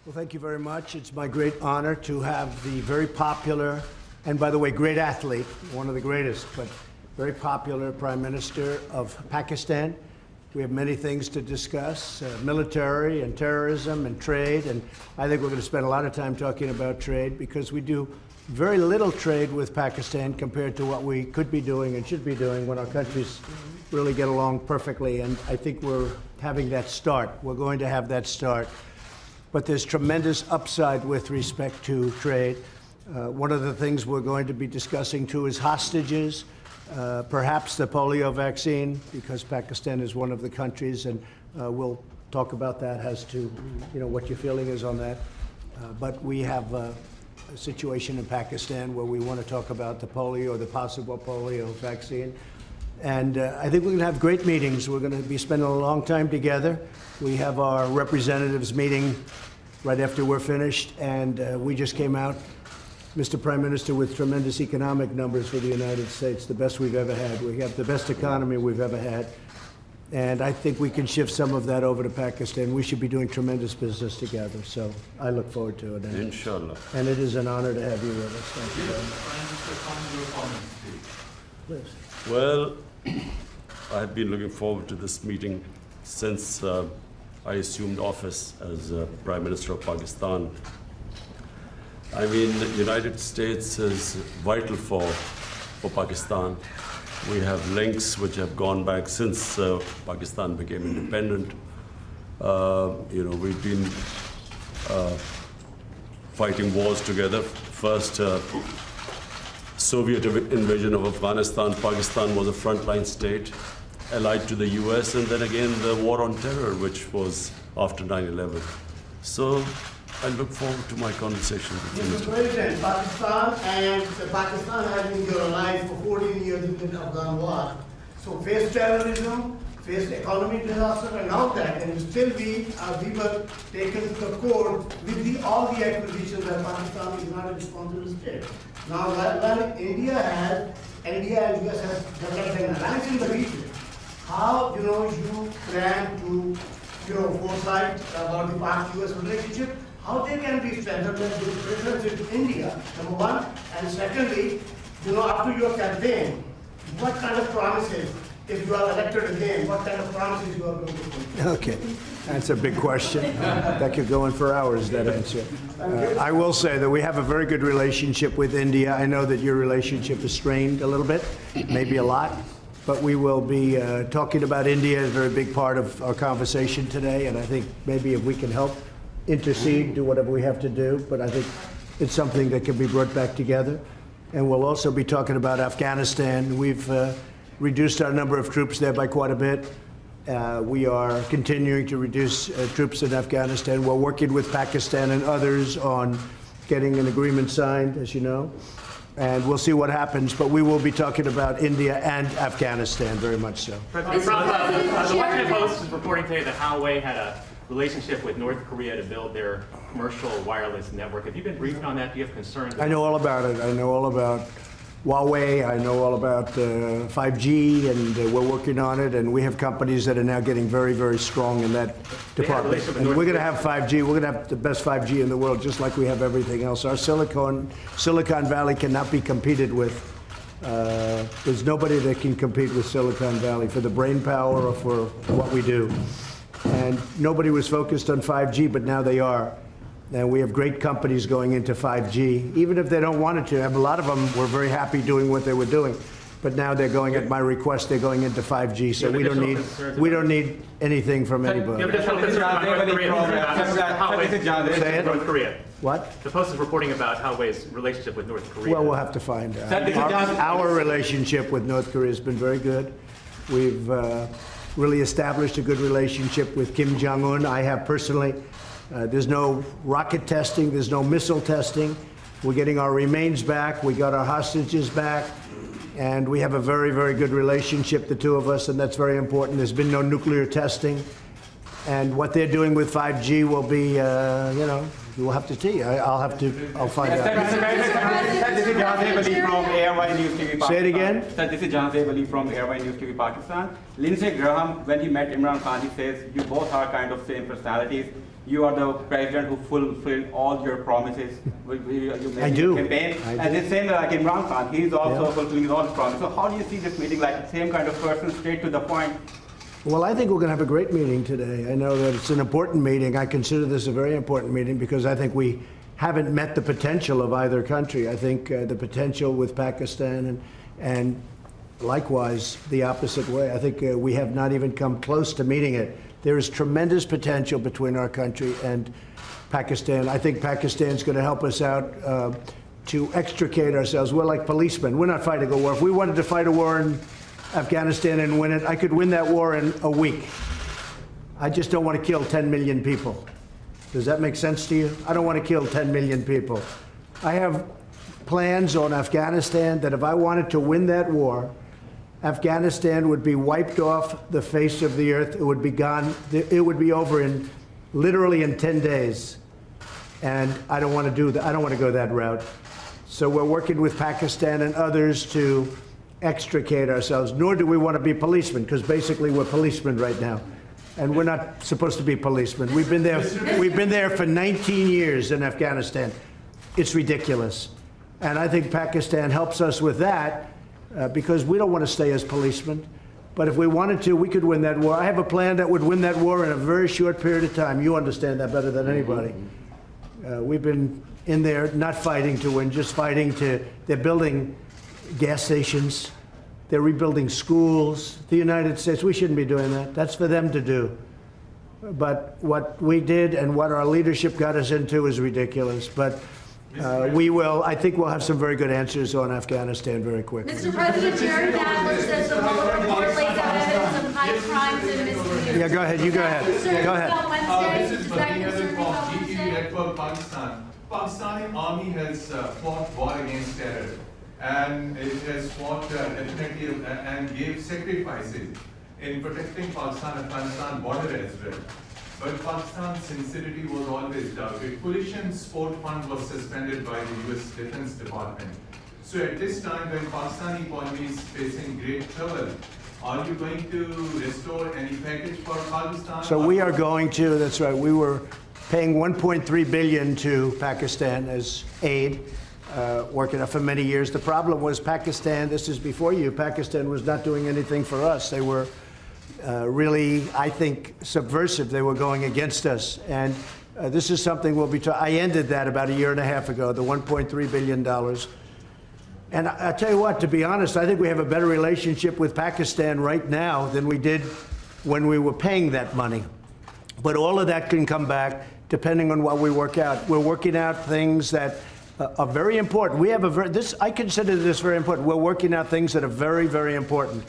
Well, thank you very much. It's my great honor to have the very popular, and by the way, great athlete, one of the greatest, but very popular Prime Minister of Pakistan. We have many things to discuss, military and terrorism and trade, and I think we're going to spend a lot of time talking about trade because we do very little trade with Pakistan compared to what we could be doing and should be doing when our countries really get along perfectly, and I think we're having that start. We're going to have that start. But there's tremendous upside with respect to trade. One of the things we're going to be discussing too is hostages, perhaps the polio vaccine, because Pakistan is one of the countries, and we'll talk about that as to what your feeling is on that. But we have a situation in Pakistan where we want to talk about the polio or the possible polio vaccine. And I think we're going to have great meetings. We're going to be spending a long time together. We have our representatives meeting right after we're finished, and we just came out, Mr. Prime Minister, with tremendous economic numbers for the United States, the best we've ever had. We have the best economy we've ever had, and I think we can shift some of that over to Pakistan. We should be doing tremendous business together, so I look forward to it. Inshallah. And it is an honor to have you with us. Thank you very much. Please. Well, I've been looking forward to this meeting since I assumed office as Prime Minister of Pakistan. I mean, the United States is vital for Pakistan. We have links which have gone back since Pakistan became independent. We've been fighting wars together. First, Soviet invasion of Afghanistan, Pakistan was a frontline state, allied to the US, and then again the war on terror, which was after 9/11. So I look forward to my conversation with you. Mr. President, Pakistan has been your ally for 14 years in the Afghan war. So faced terrorism, faced economic disaster, and now that, and still we were taken to the court with all the accusations that Pakistan is not a responsible state. Now, when India and US have developed an alliance in the region, how you plan to foresight about the Pak-US relationship? How they can be strengthened with reference to India, number one, and secondly, after your campaign, what kind of promises, if you are elected again, what kind of promises you are going to make? Okay, that's a big question. That could go on for hours, that answer. I will say that we have a very good relationship with India. I know that your relationship is strained a little bit, maybe a lot, but we will be talking about India as a very big part of our conversation today, and I think maybe if we can help intercede, do whatever we have to do, but I think it's something that can be brought back together. And we'll also be talking about Afghanistan. We've reduced our number of troops there by quite a bit. We are continuing to reduce troops in Afghanistan. We're working with Pakistan and others on getting an agreement signed, as you know, and we'll see what happens. But we will be talking about India and Afghanistan, very much so. The Washington Post is reporting today that Huawei had a relationship with North Korea to build their commercial wireless network. Have you been briefed on that? Do you have concerns? I know all about it. I know all about Huawei. I know all about 5G, and we're working on it. And we have companies that are now getting very, very strong in that department. And we're going to have 5G. We're going to have the best 5G in the world, just like we have everything else. Our Silicon Valley cannot be competed with. There's nobody that can compete with Silicon Valley for the brain power or for what we do. And nobody was focused on 5G, but now they are. And we have great companies going into 5G, even if they don't want it to. A lot of them were very happy doing what they were doing, but now they're going, at my request, they're going into 5G. So we don't need anything from anybody. Say it. North Korea. What? The Post is reporting about Huawei's relationship with North Korea. Well, we'll have to find out. Our relationship with North Korea has been very good. We've really established a good relationship with Kim Jong-un. I have personally. There's no rocket testing. There's no missile testing. We're getting our remains back. We got our hostages back. And we have a very, very good relationship, the two of us, and that's very important. There's been no nuclear testing. And what they're doing with 5G will be, we'll have to see. I'll find out. This is Jahanzeb Ali from Airwine News TV Pakistan. Say it again? Sir, this is Jahanzeb Ali from Airwine News TV Pakistan. Lindsey Graham, when he met Imran Khan, he says, you both are kind of same personalities. You are the president who fulfilled all your promises. You made I in do. your campaign. I And do. the same like Imran Khan, he's also Yeah. fulfilling all his promises. So how do you see this meeting, like same kind of person, straight to the point? Well, I think we're going to have a great meeting today. I know that it's an important meeting. I consider this a very important meeting because I think we haven't met the potential of either country. I think the potential with Pakistan and likewise the opposite way. I think we have not even come close to meeting it. There is tremendous potential between our country and Pakistan. I think Pakistan's going to help us out to extricate ourselves. We're like policemen. We're not fighting a war. If we wanted to fight a war in Afghanistan and win it, I could win that war in a week. I just don't want to kill 10 million people. Does that make sense to you? I don't want to kill 10 million people. I have plans on Afghanistan that if I wanted to win that war, Afghanistan would be wiped off the face of the earth. It would be gone. It would be over in literally in 10 days. And I don't want to do that. I don't want to go that route. So we're working with Pakistan and others to extricate ourselves, nor do we want to be policemen, because basically we're policemen right now. And we're not supposed to be policemen. We've been there for 19 years in Afghanistan. It's ridiculous. And I think Pakistan helps us with that because we don't want to stay as policemen. But if we wanted to, we could win that war. I have a plan that would win that war in a very short period of time. You understand that better than anybody. We've been in there not fighting to win, just fighting to, they're building gas stations, they're rebuilding schools. The United States, we shouldn't be doing that. That's for them to do. But what we did and what our leadership got us into is ridiculous. But I think we'll have some very good answers on Afghanistan very quickly. Mr. President, Jared Nadler says the Mueller report lays out evidence of high crimes and misdemeanors. Yeah, go ahead, you go ahead. Go ahead. On Wednesday, This is is that Bhatia concerning from on GTV Wednesday? Network Pakistan. Pakistani army has fought war against terror, and it has fought definitely and gave sacrifices in protecting Pakistan-Afghanistan border as well. But Pakistan's sincerity was always doubted. Coalition Sport Fund was suspended by the US Defense Department. So at this time when Pakistani economy is facing great trouble, are you going to restore any package for Pakistan? So we are going to, that's right, we were paying 1.3 billion to Pakistan as aid, working out for many years. The problem was Pakistan, this is before you, Pakistan was not doing anything for us. They were really, I think, subversive. They were going against us. And this is something we'll be I ended that about a year and a half ago, the $1.3 billion. And I'll tell you what, to be honest, I think we have a better relationship with Pakistan right now than we did when we were paying that money. But all of that can come back depending on what we work out. We're working out things that are very important. We have I consider this very important. We're working out things that are very, very important.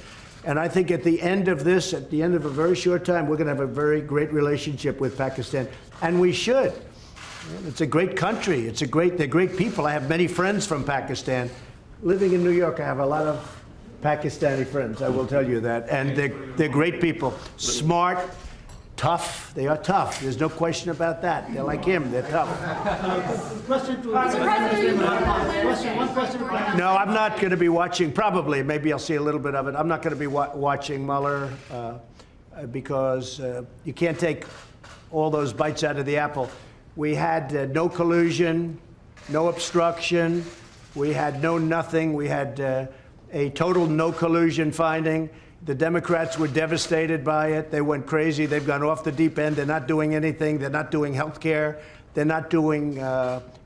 And I think at the end of this, at the end of a very short time, we're going to have a very great relationship with Pakistan. And we should. It's a great country. They're great people. I have many friends from Pakistan. Living in New York, I have a lot of Pakistani friends, I will tell you that. And they're great people. Smart, tough. They are tough. There's no question about that. They're like him. They're tough. Mr. President, one question. No, I'm not going to be watching, probably, maybe I'll see a little bit of it. I'm not going to be watching Mueller because you can't take all those bites out of the apple. We had no collusion, no obstruction. We had no nothing. We had a total no collusion finding. The Democrats were devastated by it. They went crazy. They've gone off the deep end. They're not doing anything. They're not doing health care. They're not doing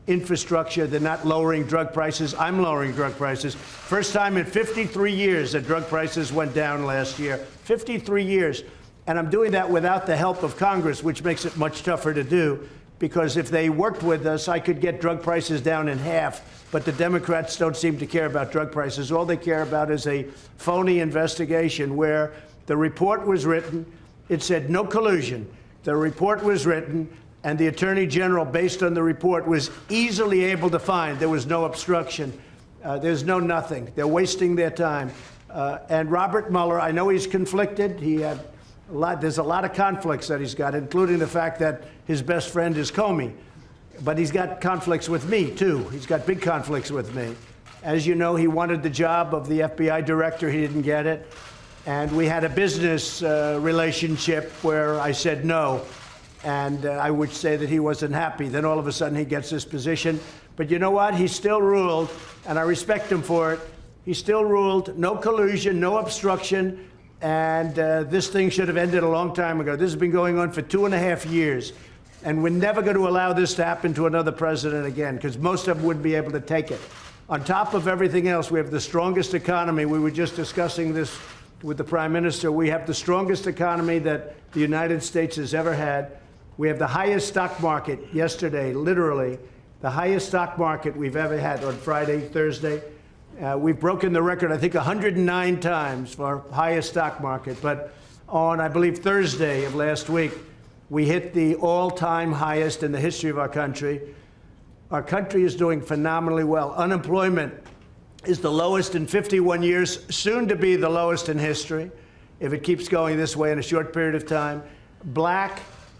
infrastructure. They're not lowering drug prices. I'm lowering drug prices. First time in 53 years that drug prices went down last year. 53 years. And I'm doing that without the help of Congress, which makes it much tougher to do. Because if they worked with us, I could get drug prices down in half. But the Democrats don't seem to care about drug prices. All they care about is a phony investigation where the report was written. It said no collusion. The report was written, and the Attorney General, based on the report, was easily able to find there was no obstruction. There's no nothing. They're wasting their time. And Robert Mueller, I know he's conflicted. There's a lot of conflicts that he's got, including the fact that his best friend is Comey. But he's got conflicts with me, too. He's got big conflicts with me. As you know, he wanted the job of the FBI director. He didn't get it. And we had a business relationship where I said no. And I would say that he wasn't happy. Then all of a sudden he gets this position. But you know what? He still ruled, and I respect him for it. He still ruled, no collusion, no obstruction, and this thing should have ended a long time ago. This has been going on for 2.5 years, and we're never going to allow this to happen to another president again, because most of them wouldn't be able to take it. On top of everything else, we have the strongest economy. We were just discussing this with the Prime Minister. We have the strongest economy that the United States has ever had. We have the highest stock market yesterday, literally, the highest stock market we've ever had on Friday, Thursday. We've broken the record, I think, 109 times for highest stock market. But on, I believe, Thursday of last week, we hit the all-time highest in the history of our country. Our country is doing phenomenally well. Unemployment is the lowest in 51 years, soon to be the lowest in history, if it keeps going this way in a short period of time. Black,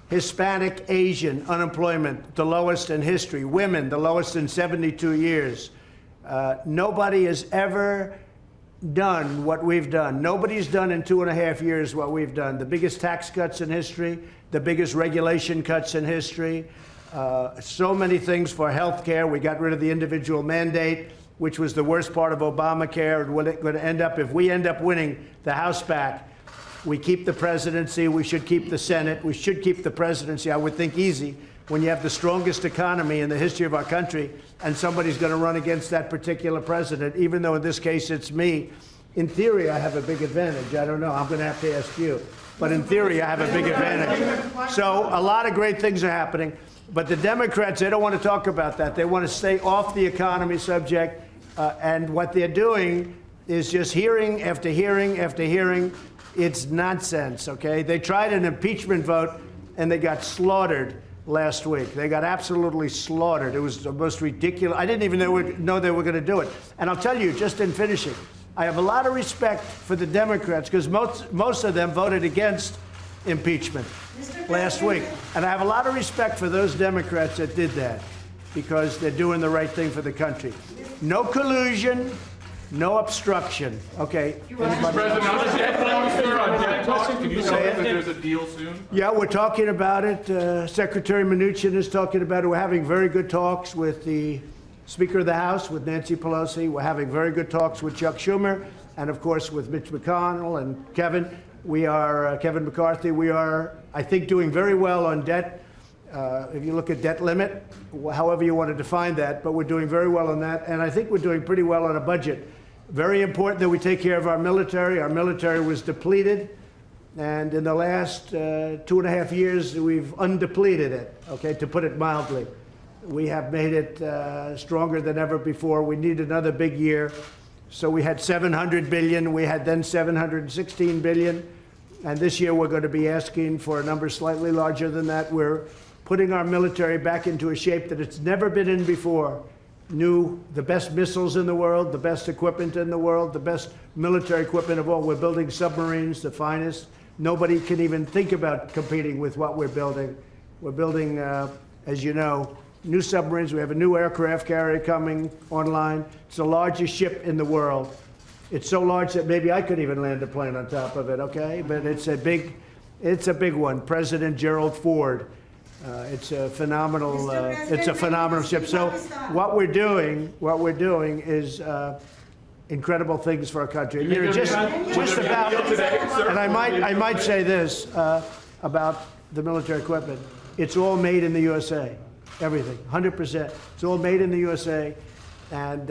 Hispanic, Asian unemployment, the lowest in history. Women, the lowest in 72 years. Nobody has ever done what we've done. Nobody's done in 2.5 years what we've done. The biggest tax cuts in history, the biggest regulation cuts in history, so many things for health care. We got rid of the individual mandate, which was the worst part of Obamacare. And what it's going to end up, if we end up winning the House back, we keep the presidency, we should keep the Senate, we should keep the presidency, I would think easy, when you have the strongest economy in the history of our country, and somebody's going to run against that particular president, even though in this case it's me. In theory, I have a big advantage. I don't know. I'm going to have to ask you. But in theory, I have a big advantage. So a lot of great things are happening. But the Democrats, they don't want to talk about that. They want to stay off the economy subject. And what they're doing is just hearing after hearing after hearing. It's nonsense, okay? They tried an impeachment vote, and they got slaughtered last week. They got absolutely slaughtered. It was the most ridiculous. I didn't even know they were going to do it. And I'll tell you, just in finishing, I have a lot of respect for the Democrats, because most of them voted against impeachment last week. And I have a lot of respect for those Democrats that did that, because they're doing the right thing for the country. No collusion, no obstruction. Okay. President, on debt talks, can you say that there's a deal soon? Yeah, we're talking about it. Secretary Mnuchin is talking about it. We're having very good talks with the Speaker of the House, with Nancy Pelosi. We're having very good talks with Chuck Schumer, and of course with Mitch McConnell and Kevin. We are, Kevin McCarthy, we are, I think, doing very well on debt. If you look at debt limit, however you want to define that, but we're doing very well on that. And I think we're doing pretty well on a budget. Very important that we take care of our military. Our military was depleted, and in the last 2.5 years, we've undepleted it, okay, to put it mildly. We have made it stronger than ever before. We need another big year. So we had $700 billion. We had then $716 billion. And this year, we're going to be asking for a number slightly larger than that. We're putting our military back into a shape that it's never been in before. The best missiles in the world, the best equipment in the world, the best military equipment of all. We're building submarines, the finest. Nobody can even think about competing with what we're building. We're building, as you know, new submarines. We have a new aircraft carrier coming online. It's the largest ship in the world. It's so large that maybe I could even land a plane on top of it, okay? But it's a big one. President Gerald Ford. It's a phenomenal ship. So what we're doing is incredible things for our country. You know, just about, and I might say this about the military equipment. It's all made in the USA. Everything, 100%. It's all made in the USA, and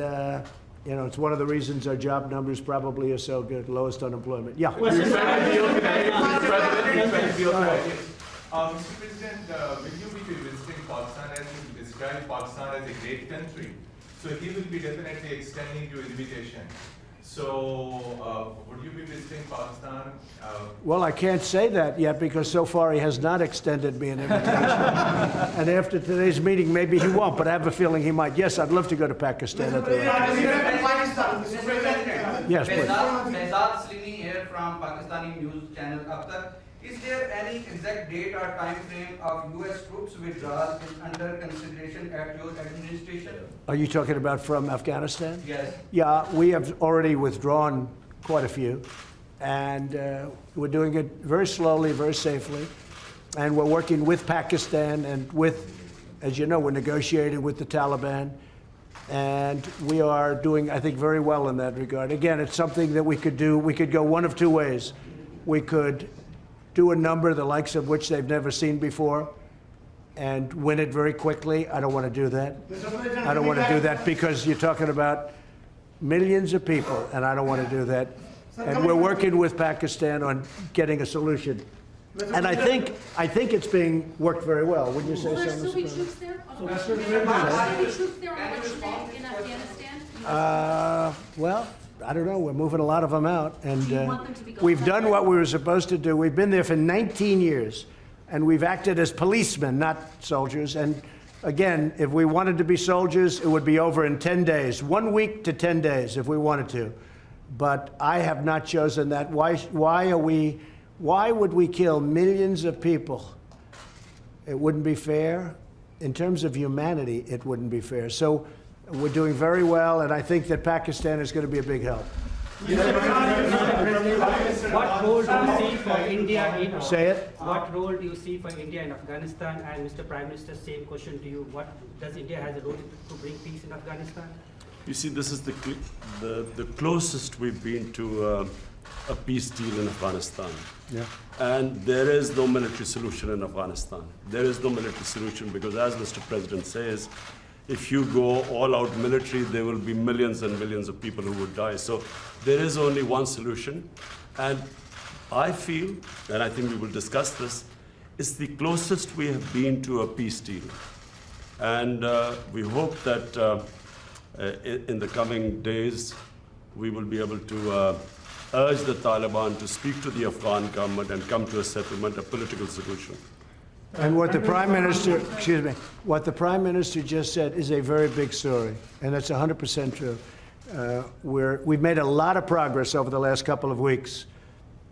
you know, it's one of the reasons our job numbers probably are so good, lowest unemployment. Yeah. Mr. President, will you be visiting Pakistan, as you described Pakistan as a great country? So he will be definitely extending your invitation. So would you be visiting Pakistan? Well, I can't say that yet, because so far he has not extended me an invitation. And after today's meeting, maybe he won't, but I have a feeling he might. Yes, I'd love to go to Pakistan. Yes, please. Behzad Salimi here from Pakistani news channel Akhtar. Is there any exact date or time frame of U.S. troops withdrawal is under consideration at your administration? Are you talking about from Afghanistan? Yes. Yeah, we have already withdrawn quite a few, and we're doing it very slowly, very safely. and we're working with Pakistan and with, as you know, we're negotiating with the Taliban. And we are doing, I think, very well in that regard. Again, it's something that we could do. We could go one of two ways. We could do a number the likes of which they've never seen before and win it very quickly. I don't want to do that. I don't want to do that because you're talking about millions of people, and I don't want to do that. And we're working with Pakistan on getting a solution. And I think it's being worked very well. Wouldn't you say Will there so, still Mr. be President? troops there? Will there be troops there on election day in Afghanistan? Well, I don't know. We're moving a lot of them out, and Do you want them to be gone? we've done what we were supposed to do. We've been there for 19 years, and we've acted as policemen, not soldiers. And again, if we wanted to be soldiers, it would be over in 10 days, 1 week to 10 days, if we wanted to. But I have not chosen that. Why would we kill millions of people? It wouldn't be fair. In terms of humanity, it wouldn't be fair. So we're doing very well, and I think that Pakistan is going to be a big help. What role do you see for India in Say it. What role do you see for India in Afghanistan? And Mr. Prime Minister, same question to you. What does India has a role to bring peace in Afghanistan? You see, this is the closest we've been to a peace deal in Afghanistan. Yeah. And there is no military solution in Afghanistan. There is no military solution because, as Mr. President says, if you go all out military, there will be millions and millions of people who would die. So there is only one solution. And I feel, and I think we will discuss this, it's the closest we have been to a peace deal. And we hope that in the coming days, we will be able to urge the Taliban to speak to the Afghan government and come to a settlement, a political solution. And what the Prime Minister, excuse me, what the Prime Minister just said is a very big story, and that's 100% true. We've made a lot of progress over the last couple of weeks,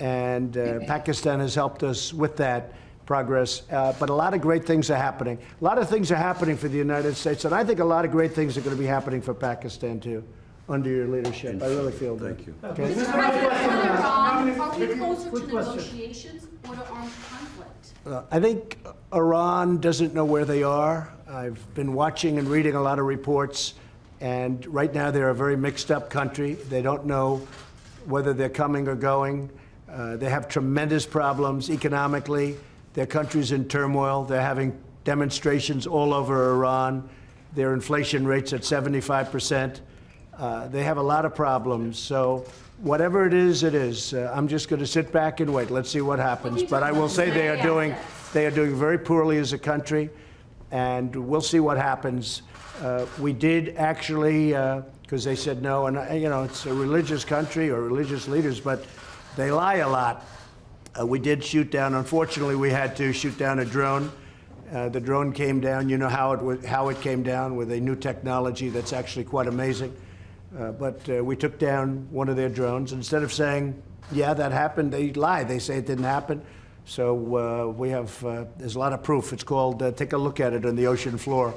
and Pakistan has helped us with that progress. But a lot of great things are happening. A lot of things are happening for the United States, and I think a lot of great things are going to be happening for Pakistan, too, under your leadership. I really feel that. Thank you. Okay. Mr. President, on Iran, are we closer to negotiations or to armed conflict? I think Iran doesn't know where they are. I've been watching and reading a lot of reports, and right now they're a very mixed up country. They don't know whether they're coming or going. They have tremendous problems economically. Their country's in turmoil. They're having demonstrations all over Iran. Their inflation rate's at 75%. They have a lot of problems. So whatever it is, it is. I'm just going to sit back and wait. Let's see what happens. But I will say they are doing very poorly as a country, and we'll see what happens. We did actually, because they said no, and it's a religious country or religious leaders, but they lie a lot. We did shoot down. Unfortunately, we had to shoot down a drone. The drone came down. You know how it came down with a new technology that's actually quite amazing. But we took down one of their drones. Instead of saying, yeah, that happened, they lie. They say it didn't happen. So we have, there's a lot of proof. It's called, take a look at it on the ocean floor.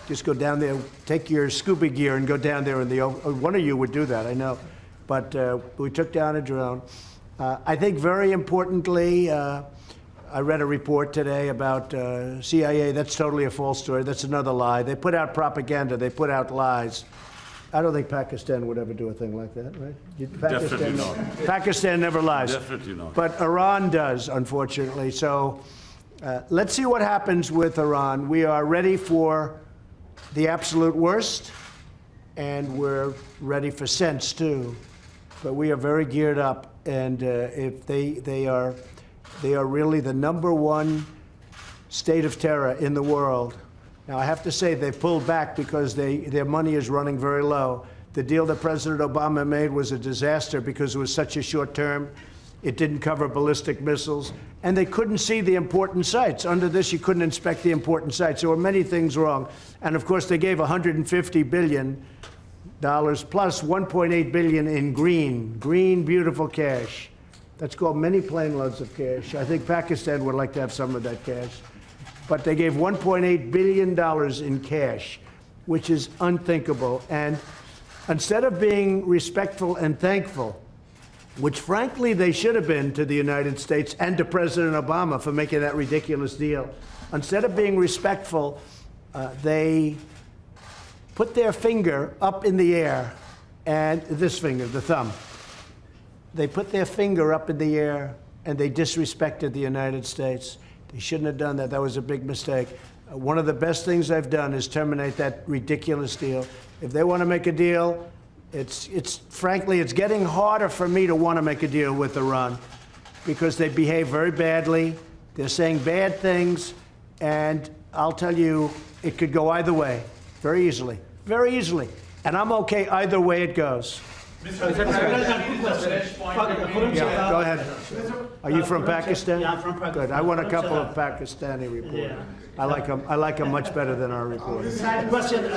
Just go down there, take your scuba gear and go down there in the ocean. One of you would do that, I know. But we took down a drone. I think very importantly, I read a report today about CIA. That's totally a false story. That's another lie. They put out propaganda. They put out lies. I don't think Pakistan would ever do a thing like that, right? Definitely not. Pakistan never lies. Definitely not. But Iran does, unfortunately. So let's see what happens with Iran. We are ready for the absolute worst, and we're ready for sense, too. But we are very geared up, and if they are really the #1 state of terror in the world. Now, I have to say they've pulled back because their money is running very low. The deal that President Obama made was a disaster because it was such a short term. It didn't cover ballistic missiles, and they couldn't see the important sites. Under this, you couldn't inspect the important sites. There were many things wrong. And of course, they gave $150 billion plus $1.8 billion in green, beautiful cash. That's called many plane loads of cash. I think Pakistan would like to have some of that cash. But they gave $1.8 billion in cash, which is unthinkable. And instead of being respectful and thankful which frankly they should have been to the United States and to President Obama for making that ridiculous deal. Instead of being respectful, they put their finger up in the air, and this finger, the thumb, they put their finger up in the air and they disrespected the United States. They shouldn't have done that. That was a big mistake. One of the best things I've done is terminate that ridiculous deal. If they want to make a deal, frankly, it's getting harder for me to want to make a deal with Iran because they behave very badly. They're saying bad things, and I'll tell you, it could go either way, very easily, very easily. And I'm okay either way it goes. Mr. Yeah, go ahead. Are you from Pakistan? Yeah, I'm from Pakistan. Good. I want a couple of Pakistani reporters. Yeah. I like them much better than our reporters. Question,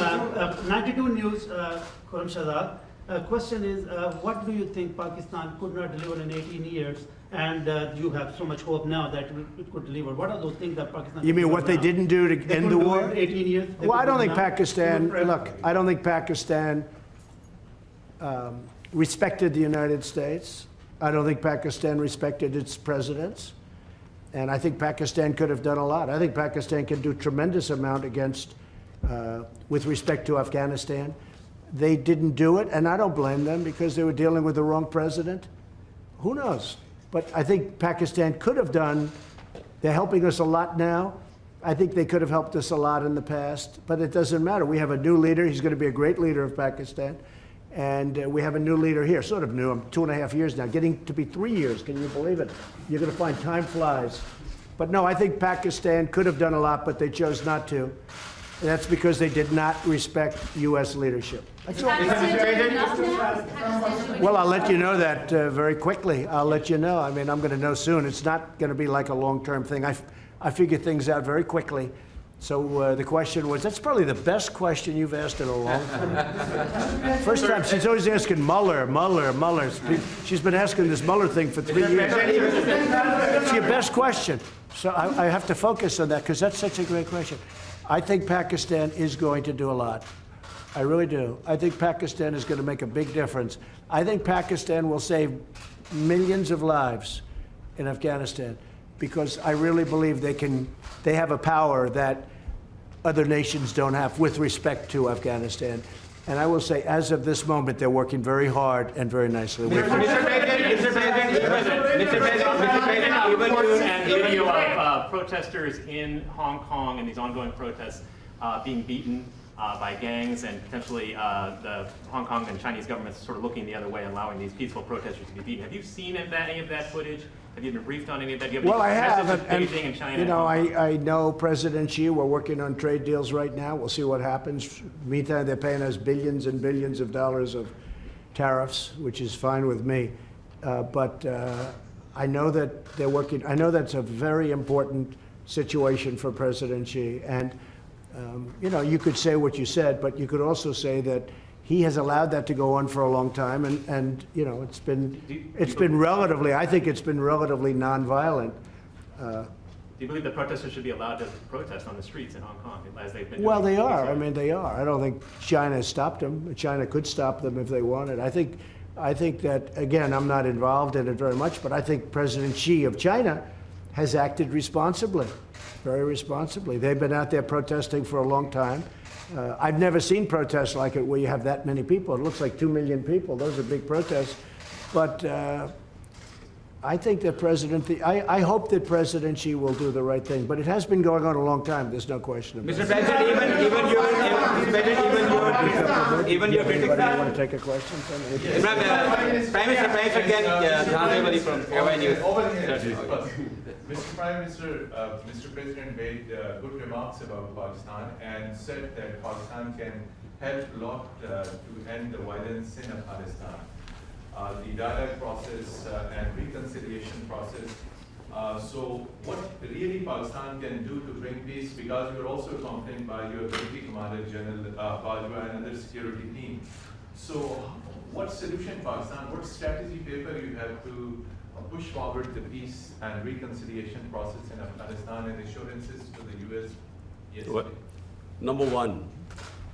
92 News, Khurram Shahzad. Question is, what do you think Pakistan could not deliver in 18 years? And you have so much hope now that it could deliver. What are those things that Pakistan? You mean what they didn't do to end the war? 18 years. Well, I don't think Pakistan, look, I don't think Pakistan respected the United States. I don't think Pakistan respected its presidents. And I think Pakistan could have done a lot. I think Pakistan can do a tremendous amount with respect to Afghanistan. They didn't do it, and I don't blame them because they were dealing with the wrong president. Who knows? But I think Pakistan could have done, they're helping us a lot now. I think they could have helped us a lot in the past, but it doesn't matter. We have a new leader. He's going to be a great leader of Pakistan. And we have a new leader here, sort of new. I'm 2.5 years now, getting to be 3 years. Can you believe it? You're going to find time flies. But no, I think Pakistan could have done a lot, but they chose not to. And that's because they did not respect U.S. leadership. That's all. Well, I'll let you know that very quickly. I'll let you know. I mean, I'm going to know soon. It's not going to be like a long-term thing. I figure things out very quickly. So the question was, that's probably the best question you've asked in a long time. First time, she's always asking Mueller. She's been asking this Mueller thing for 3 years. It's your best question. So I have to focus on that because that's such a great question. I think Pakistan is going to do a lot. I really do. I think Pakistan is going to make a big difference. I think Pakistan will save millions of lives in Afghanistan because I really believe they have a power that other nations don't have with respect to Afghanistan. And I will say, as of this moment, they're working very hard and very nicely. Mr. President, and video of protesters in Hong Kong and these ongoing protests being beaten by gangs, and potentially the Hong Kong and Chinese governments sort of looking the other way, allowing these peaceful protesters to be beaten. Have you seen any of that footage? Have you been briefed on any of that? Well, I have, and Beijing and China, you know, I know President Xi. We're working on trade deals right now. We'll see what happens. Meantime, they're paying us billions and billions of dollars of tariffs, which is fine with me. But I know that they're working. I know that's a very important situation for President Xi. And you know, you could say what you said, but you could also say that he has allowed that to go on for a long time, and you know, it's been relatively, I think it's been relatively nonviolent. Do you believe that protesters should be allowed to protest on the streets in Hong Kong as they've been doing? Well, they are. I mean, they are. I don't think China has stopped them. China could stop them if they wanted. I think that, again, I'm not involved in it very much, but I think President Xi of China has acted responsibly, very responsibly. They've been out there protesting for a long time. I've never seen protests like it where you have that many people. It looks like 2 million people. Those are big protests. But I think that I hope that President Xi will do the right thing. But it has been going on a long time. There's no question about it. Mr. President, even your Anybody want to take a question? Prime Minister can from Hawaii News. Over here, Mr. Prime Minister, Mr. President made good remarks about Pakistan and said that Pakistan can help a lot to end the violence in Afghanistan. The dialogue process and reconciliation process. So what really Pakistan can do to bring peace, because you're also accompanied by your military commander, General Bajwa, and other security team. So what solution Pakistan, what strategy paper you have to push forward the peace and reconciliation process in Afghanistan and assurances to the U.S.? Yes. Well, number one,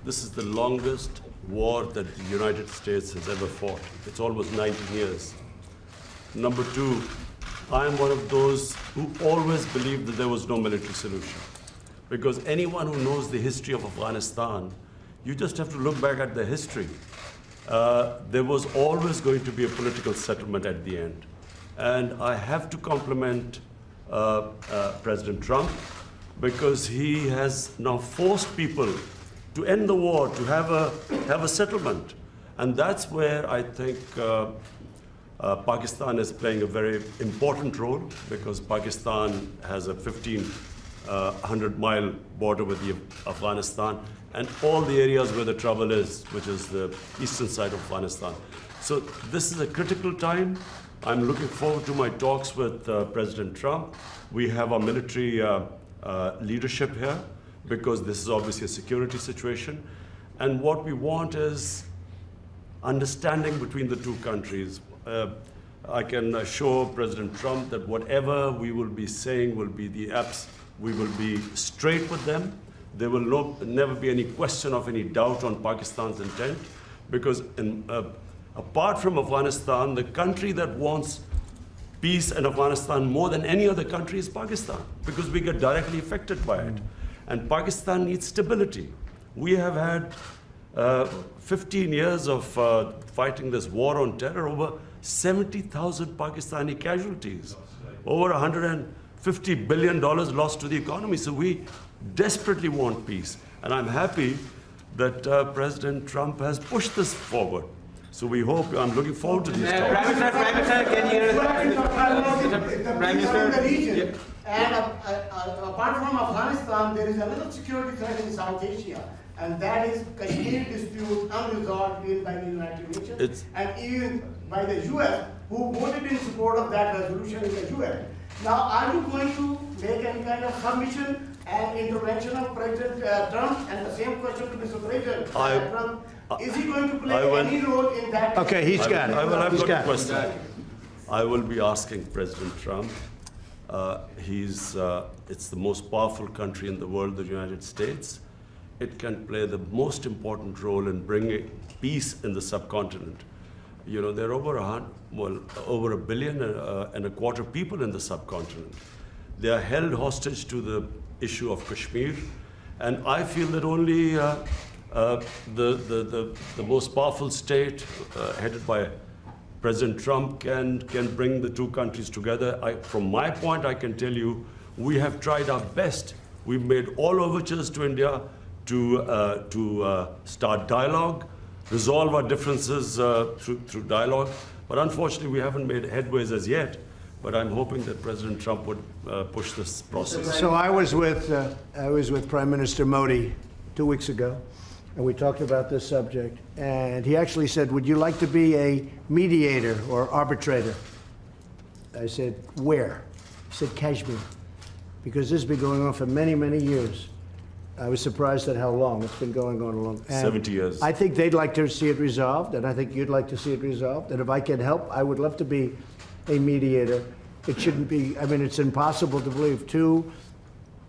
this is the longest war that the United States has ever fought. It's almost 19 years. Number two, I am one of those who always believed that there was no military solution. Because anyone who knows the history of Afghanistan, you just have to look back at the history. There was always going to be a political settlement at the end. And I have to compliment President Trump, because he has now forced people to end the war, to have a settlement. And that's where I think Pakistan is playing a very important role, because Pakistan has a 1,500-mile border with Afghanistan, and all the areas where the trouble is, which is the eastern side of Afghanistan. So this is a critical time. I'm looking forward to my talks with President Trump. We have our military leadership here, because this is obviously a security situation. And what we want is understanding between the two countries. I can assure President Trump that whatever we will be saying will be the apps. We will be straight with them. There will never be any question of any doubt on Pakistan's intent, because apart from Afghanistan, the country that wants peace in Afghanistan more than any other country is Pakistan, because we get directly affected by it. And Pakistan needs stability. We have had 15 years of fighting this war on terror, over 70,000 Pakistani casualties, over $150 billion lost to the economy. So we desperately want peace. And I'm happy that President Trump has pushed this forward. So we hope, I'm looking forward to these talks. Prime Minister, can you... Prime Minister, the region. And apart from Afghanistan, there is another security threat in South Asia, and that is Kashmir dispute unresolved by the United Nations and even by the US, who voted in support of that resolution in the UN. Now, are you going to make any kind of submission and intervention of President Trump? And the same question to Mr. President Trump. Is he going to play any role in that? Okay, he's got it. I've He's got a got it. question. I will be asking President Trump. It's the most powerful country in the world, the United States. It can play the most important role in bringing peace in the subcontinent. You know, there are over a billion and a quarter people in the subcontinent. They are held hostage to the issue of Kashmir, and I feel that only the most powerful state, headed by President Trump, can bring the two countries together. From my point, I can tell you, we have tried our best. We've made all overtures to India to start dialogue, resolve our differences through dialogue. But unfortunately, we haven't made headways as yet. But I'm hoping that President Trump would push this process. So I was with Prime Minister Modi 2 weeks ago, and we talked about this subject. And he actually said, "Would you like to be a mediator or arbitrator?" I said, "Where?" He said, "Kashmir," because this has been going on for many, many years. I was surprised at how long it's been going on. Long 70 years. I think they'd like to see it resolved, and I think you'd like to see it resolved. And if I can help, I would love to be a mediator. It shouldn't be, I mean, it's impossible to believe two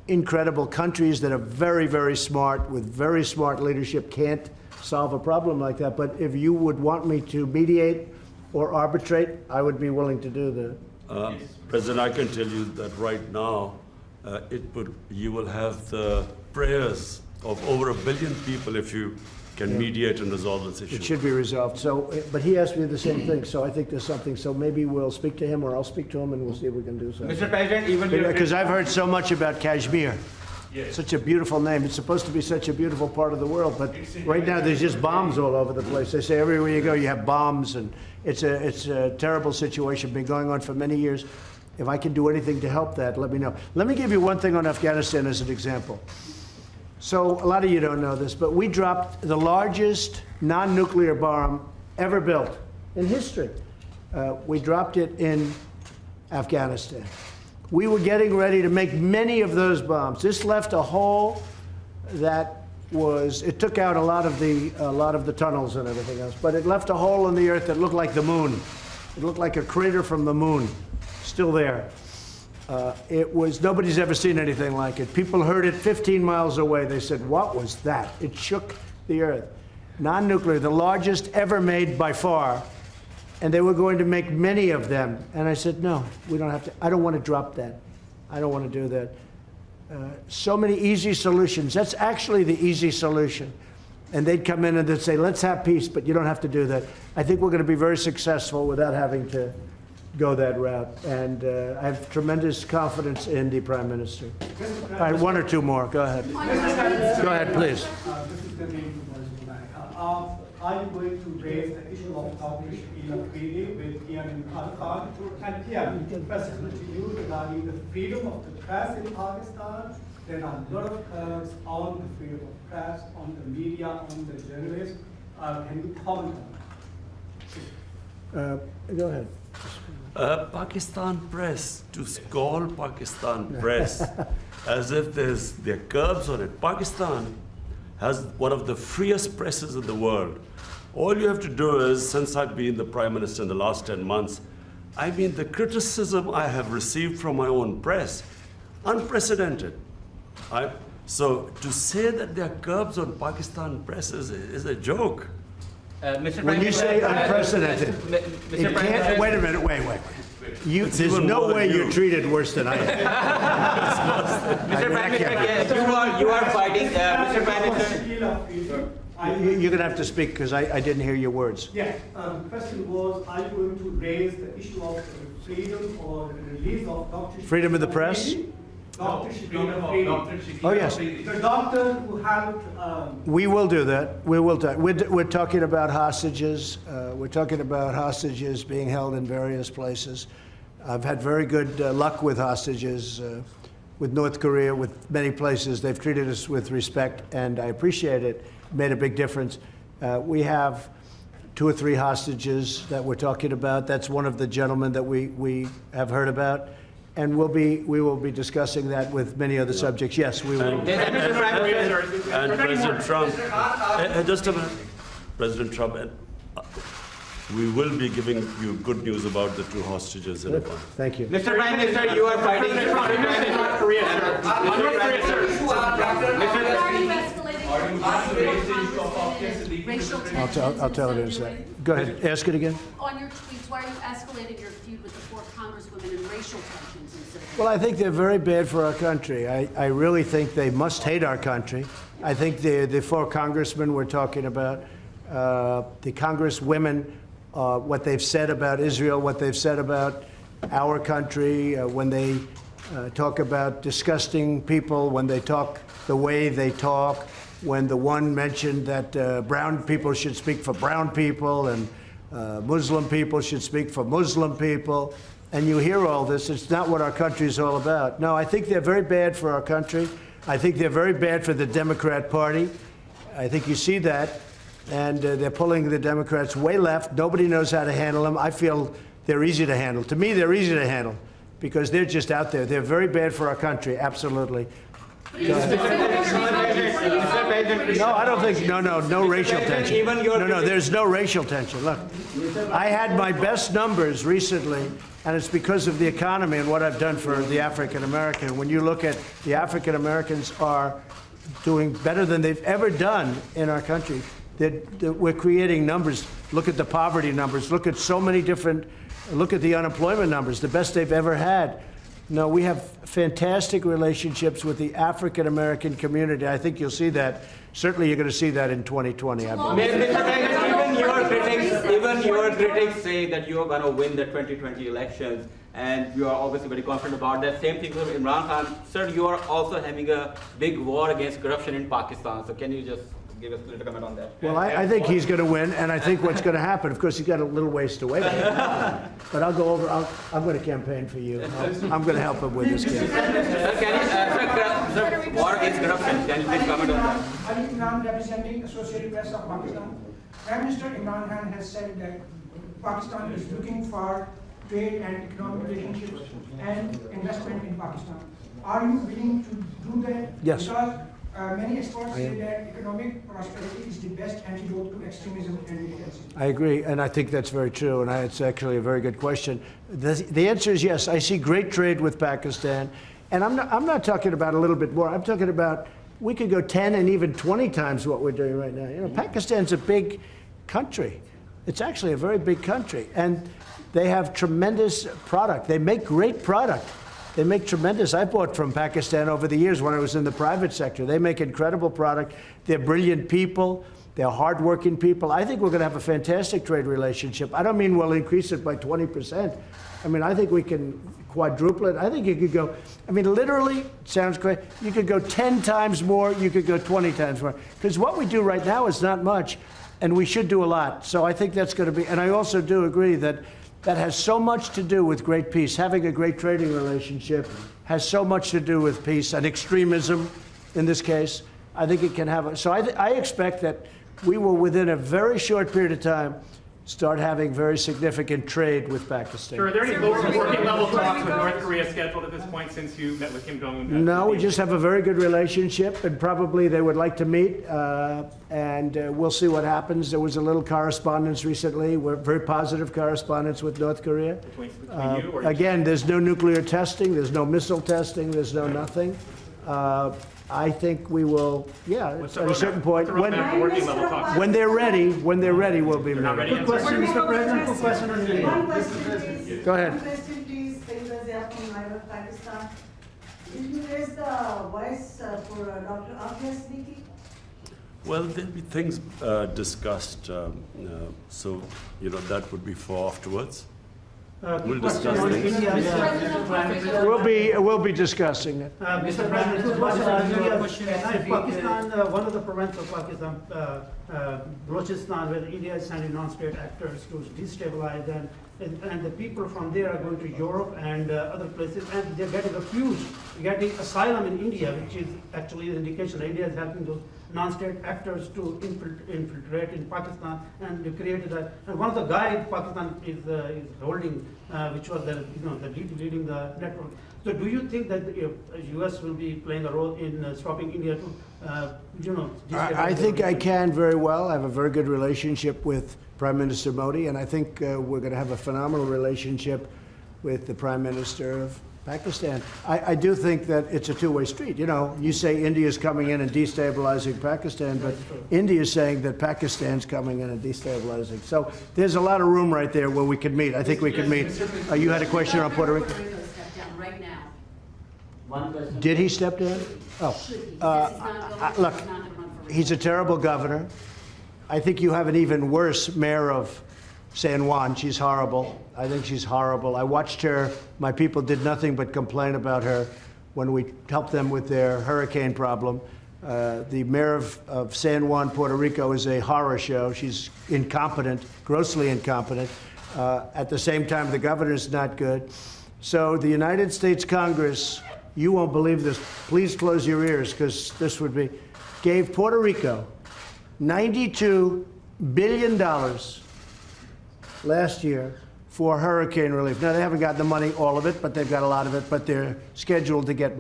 incredible countries that are very, very smart, with very smart leadership, can't solve a problem like that. But if you would want me to mediate or arbitrate, I would be willing to do that. President, I can tell you that right now, you will have the prayers of over 1 billion people if you can mediate and resolve this issue. It should be resolved. So, but he asked me the same thing, so I think there's something. So maybe we'll speak to him, or I'll speak to him, and we'll see if we can do something. Mr. President, even Because I've heard so much about Kashmir. Such a beautiful name. It's supposed to be such a beautiful part of the world, but right now there's just bombs all over the place. They say everywhere you go you have bombs, and it's a terrible situation. Been going on for many years. If I can do anything to help that, let me know. Let me give you one thing on Afghanistan as an example. So a lot of you don't know this, but we dropped the largest non-nuclear bomb ever built in history. We dropped it in Afghanistan. We were getting ready to make many of those bombs. This left a hole that was, it took out a lot of the tunnels and everything else, but it left a hole in the earth that looked like the moon. It looked like a crater from the moon, still there. Nobody's ever seen anything like it. People heard it 15 miles away. They said, "What was that?" It shook the earth. Non-nuclear, the largest ever made by far. and they were going to make many of them. And I said, no, we don't have to. I don't want to drop that. I don't want to do that. So many easy solutions. That's actually the easy solution. And they'd come in and they'd say, let's have peace, but you don't have to do that. I think we're going to be very successful without having to go that route. And I have tremendous confidence in the Prime Minister. All right, one or two more. Go ahead. Go ahead, please. This is the name of America. Are you going to raise the issue of Turkish treaty with Imran Khan? And here, question to you regarding the freedom of the press in Pakistan. There are a lot of curbs on the freedom of press, on the media, on the journalists. Can you comment on that? Go ahead. Pakistan press, to call Pakistan press as if there are curbs on it. Pakistan has one of the freest presses in the world. All you have to do is, since I've been the Prime Minister in the last 10 months, I mean, the criticism I have received from my own press, unprecedented. So to say that there are curbs on Pakistan press is a joke. When you say unprecedented, it can't, wait a minute, wait. There's no way you're treated worse than I am. Mr. Prime Minister, you are fighting, Mr. Prime Minister. You're going to have to speak because I didn't hear your words. Yeah, the question was, are you going to raise the issue of freedom or the release of Dr. Freedom of the press? Dr. Oh, yes. The doctor who helped. We will do that. We will. We're talking about hostages. We're talking about hostages being held in various places. I've had very good luck with hostages, with North Korea, with many places. They've treated us with respect, and I appreciate it. Made a big difference. We have 2 or 3 hostages that we're talking about. That's one of the gentlemen that we have heard about. And we will be discussing that with many other subjects. Yes, we will. And President Trump, just a minute, President Trump, we will be giving you good news about the 2 hostages in a month. Thank you. Mr. Prime Minister, you are fighting. North Korea, sir. North Korea, sir. I'll tell it in a second. Go ahead, ask it again. On your tweets, why are you escalating your feud with the 4 congresswomen and racial tensions instead of... Well, I think they're very bad for our country. I really think they must hate our country. I think the 4 congressmen we're talking about, the congresswomen, what they've said about Israel, what they've said about our country, when they talk about disgusting people, when they talk the way they talk, when the one mentioned that brown people should speak for brown people and Muslim people should speak for Muslim people, and you hear all this, it's not what our country is all about. No, I think they're very bad for our country. I think they're very bad for the Democrat Party. I think you see that, and they're pulling the Democrats way left. Nobody knows how to handle them. I feel they're easy to handle. To me, they're easy to handle because they're just out there. They're very bad for our country, absolutely. No, I don't think, no racial tension. No, there's no racial tension. Look, I had my best numbers recently, and it's because of the economy and what I've done for the African American. When you look at the African Americans are doing better than they've ever done in our country. We're creating numbers. Look at the poverty numbers. Look at so many different, look at the unemployment numbers, the best they've ever had. No, we have fantastic relationships with the African American community. I think you'll see that. Certainly, you're going to see that in 2020. I believe. Even your critics say that you are going to win the 2020 elections, and you are obviously very confident about that. Same thing with Imran Khan. Sir, you are also having a big war against corruption in Pakistan. So can you just give us a little comment on that? Well, I think he's going to win, and I think what's going to happen, of course, he's got a little ways to wait. But I'll go over, I'm going to campaign for you. I'm going to help him with this campaign. Sir, can you, sir, war against corruption, can you please comment on that? Ali Imran, representing Associated Press of Pakistan. Prime Minister Imran Khan has said that Pakistan is looking for trade and economic relationships and investment in Pakistan. Are you willing to do that? Yes. Because many experts say that economic prosperity is the best antidote to extremism and militancy. I agree, and I think that's very true, and it's actually a very good question. The answer is yes. I see great trade with Pakistan, and I'm not talking about a little bit more. I'm talking about we could go 10 and even 20 times what we're doing right now. You know, Pakistan's a big country. It's actually a very big country, and they have tremendous product. They make great product. They make tremendous. I bought from Pakistan over the years when I was in the private sector. They make incredible product. They're brilliant people. They're hardworking people. I think we're going to have a fantastic trade relationship. I don't mean we'll increase it by 20%. I mean, I think we can quadruple it. I think you could go, I mean, literally, it sounds great. You could go 10 times more. You could go 20 times more. Because what we do right now is not much, and we should do a lot. So I think that's going to be, and I also do agree that that has so much to do with great peace. Having a great trading relationship has so much to do with peace and extremism in this case. I think it can have, so I expect that we will, within a very short period of time, start having very significant trade with Pakistan. Sir, are there any working level talks with North Korea scheduled at this point since you met with Kim Jong-un? No, we just have a very good relationship, and probably they would like to meet, and we'll see what happens. There was a little correspondence recently, very positive correspondence with North Korea. Between you or Again, there's no nuclear testing, there's no missile testing, there's no nothing. I think we will, yeah, at a certain point, when they're ready, we'll be ready. Good question, Mr. President. Good question on India. One question, please. Go ahead. One question, please. Sayyidah from Pakistan. Will you raise the voice for Dr. Afia Siddiqui? Well, there'll be things discussed, so, that would be for afterwards. We'll discuss things. We'll be discussing it. Mr. President, good question on India. Pakistan, one of the provinces of Pakistan, Balochistan, where India is sending non-state actors to destabilize and the people from there are going to Europe and other places, and they're getting refuged, getting asylum in India, which is actually an indication that India is helping those non-state actors to infiltrate in Pakistan, and they created a. And one of the guys Pakistan is holding, which was the leading the network. So, do you think that the U.S. will be playing a role in stopping India to, I think I can very well. I have a very good relationship with Prime Minister Modi, and I think we're going to have a phenomenal relationship with the Prime Minister of Pakistan. I do think that it's a two-way street. You say India's coming in and destabilizing Pakistan, but India's saying that Pakistan's coming in and destabilizing. So there's a lot of room right there where we could meet. I think we could meet. You had a question on Puerto Rico? Right now. One question. Did he step down? Oh, look, he's a terrible governor. I think you have an even worse mayor of San Juan. She's horrible. I think she's horrible. I watched her. My people did nothing but complain about her when we helped them with their hurricane problem. The mayor of San Juan, Puerto Rico, is a horror show. She's incompetent, grossly incompetent. At the same time, the governor's not good. So the United States Congress, you won't believe this. Please close your ears, because this would be, gave Puerto Rico $92 billion last year for hurricane relief. Now, they haven't got the money, all of it, but they've got a lot of it, but they're scheduled to get.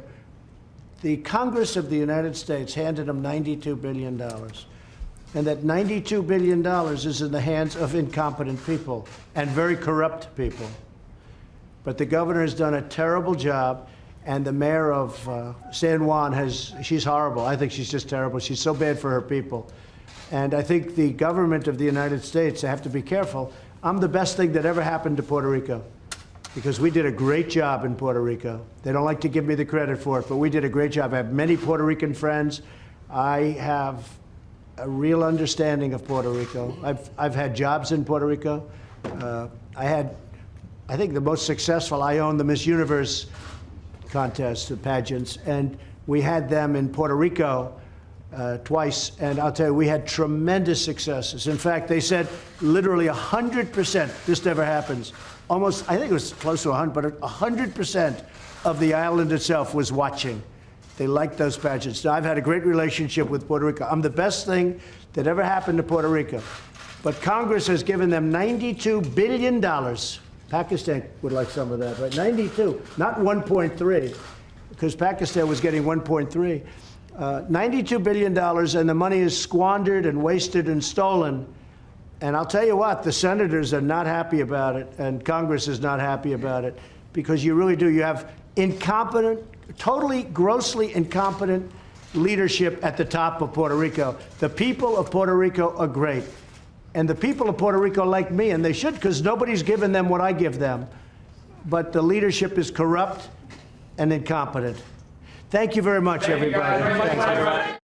The Congress of the United States handed them $92 billion. And that $92 billion is in the hands of incompetent people and very corrupt people. But the governor has done a terrible job, and the mayor of San Juan she's horrible. I think she's just terrible. She's so bad for her people. And I think the government of the United States, they have to be careful. I'm the best thing that ever happened to Puerto Rico, because we did a great job in Puerto Rico. They don't like to give me the credit for it, but we did a great job. I have many Puerto Rican friends. I have a real understanding of Puerto Rico. I've had jobs in Puerto Rico. I think the most successful, I owned the Miss Universe contest, the pageants, and we had them in Puerto Rico twice, and I'll tell you, we had tremendous successes. In fact, they said literally 100%, this never happens, almost, I think it was close to 100, but 100% of the island itself was watching. They liked those pageants. Now, I've had a great relationship with Puerto Rico. I'm the best thing that ever happened to Puerto Rico. But Congress has given them $92 billion. Pakistan would like some of that, right? 92, not 1.3, because Pakistan was getting 1.3. $92 billion, and the money is squandered and wasted and stolen. And I'll tell you what, the senators are not happy about it, and Congress is not happy about it, because you really do. You have incompetent, totally, grossly incompetent leadership at the top of Puerto Rico. The people of Puerto Rico are great. And the people of Puerto Rico like me, and they should, because nobody's given them what I give them. But the leadership is corrupt and incompetent. Thank you very much, everybody. Thanks.